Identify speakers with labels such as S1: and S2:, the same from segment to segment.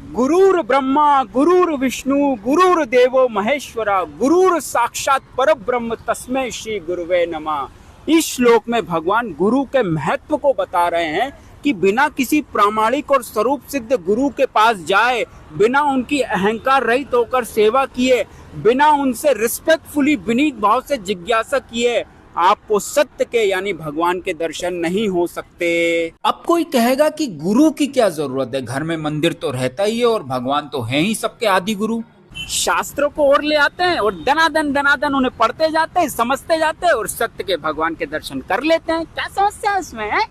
S1: गुरुर् ब्रह्मा गुरुर् विष्णु गुरुर्देवो महेश्वरा गुरुर साक्षात परब्रह्म तस्मै श्री गुरुवे नमः। इस श्लोक में भगवान गुरु के महत्व को बता रहे हैं कि बिना किसी प्रामाणिक और स्वरूप सिद्ध गुरु के पास जाए, बिना उनकी अहंकार रहित होकर सेवा किए, बिना उनसे रिस्पेक्टफुली विनीत भाव से जिज्ञासा किए, आपको सत्य के यानी भगवान के दर्शन नहीं हो सकते। अब कोई कहेगा कि गुरु की क्या जरूरत है, घर में मंदिर तो रहता ही है और भगवान तो है ही सबके आदि गुरु। शास्त्रों को और ले आते हैं और दनादन उन्हें पढ़ते जाते हैं, समझते जाते हैं और सत्य के भगवान के दर्शन कर लेते हैं। क्या समस्या है उसमें, है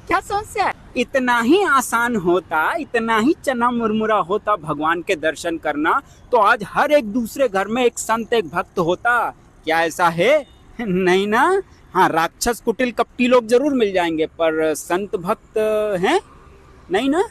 S1: क्या समस्या है? इतना ही आसान होता, इतना ही चना मुरमुरा होता भगवान के दर्शन करना, तो आज हर एक दूसरे घर में एक संत एक भक्त होता। क्या ऐसा है? नहीं ना। हाँ, राक्षस कुटिल कपटी लोग जरूर मिल जाएंगे, पर संत भक्त हैं नहीं ना।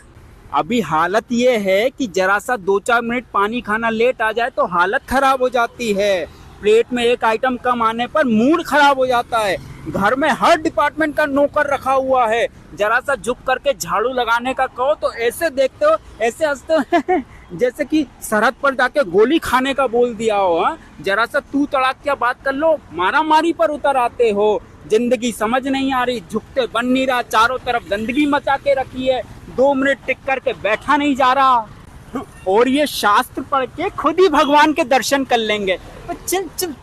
S1: अभी हालत ये है कि जरा सा 2-4 मिनट पानी खाना लेट आ जाए तो हालत खराब हो जाती है। प्लेट में एक आइटम कम आने पर मूड खराब हो जाता है। घर में हर डिपार्टमेंट का नौकर रखा हुआ है, जरा सा झुक करके झाड़ू लगाने का कहो तो ऐसे देखते हो, ऐसे हंसते हो जैसे कि सरहद पर जाके गोली खाने का बोल दिया हो। हाँ, जरा सा तू तड़ाक क्या बात कर लो, मारा मारी पर उतर आते हो। जिंदगी समझ नहीं आ रही, झुकते बन नहीं रहा, चारों तरफ गंदगी मचा के रखी है, 2 मिनट टिक करके बैठा नहीं जा रहा, और ये शास्त्र पढ़ के खुद ही भगवान के दर्शन कर लेंगे। तो चल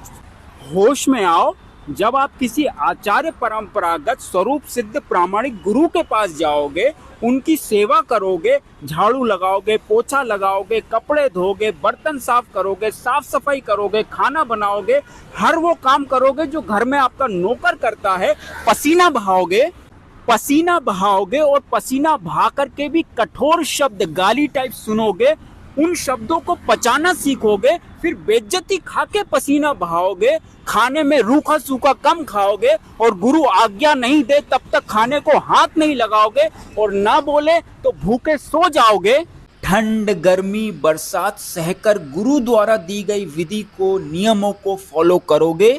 S1: होश में आओ। जब आप किसी आचार्य परंपरागत स्वरूप सिद्ध प्रामाणिक गुरु के पास जाओगे, उनकी सेवा करोगे, झाड़ू लगाओगे, पोछा लगाओगे, कपड़े धोगे, बर्तन साफ करोगे, साफ सफाई करोगे, खाना बनाओगे, हर वो काम करोगे जो घर में आपका नौकर करता है, पसीना बहाओगे और पसीना बहा करके भी कठोर शब्द गाली टाइप सुनोगे, उन शब्दों को पचाना सीखोगे, फिर बेइज्जती खा के पसीना बहाओगे, खाने में रूखा सूखा कम खाओगे और गुरु आज्ञा नहीं दे तब तक खाने को हाथ नहीं लगाओगे और ना बोले तो भूखे सो जाओगे। ठंड गर्मी बरसात सहकर गुरु द्वारा दी गई विधि को नियमों को फॉलो करोगे,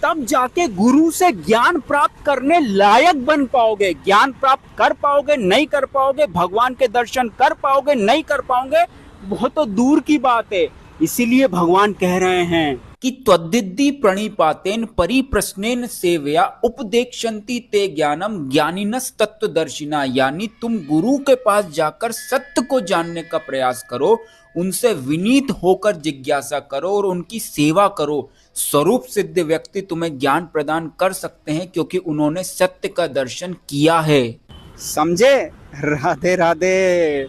S1: तब जाके गुरु से ज्ञान प्राप्त करने लायक बन पाओगे। ज्ञान प्राप्त कर पाओगे, नहीं कर पाओगे, भगवान के दर्शन कर पाओगे, नहीं कर पाओगे, बहुत तो दूर की बात है। इसीलिए भगवान कह रहे हैं कि त्वद्दिद्धि प्रणिपातेन परिप्रश्नेन सेवया उपदेक्षन्ति ते ज्ञानम ज्ञानिनस् तत्वदर्शिना, यानी तुम गुरु के पास जाकर सत्य को जानने का प्रयास करो, उनसे विनीत होकर जिज्ञासा करो और उनकी सेवा करो। स्वरूप सिद्ध व्यक्ति तुम्हें ज्ञान प्रदान कर सकते हैं क्योंकि उन्होंने सत्य का दर्शन किया है। समझे? राधे राधे।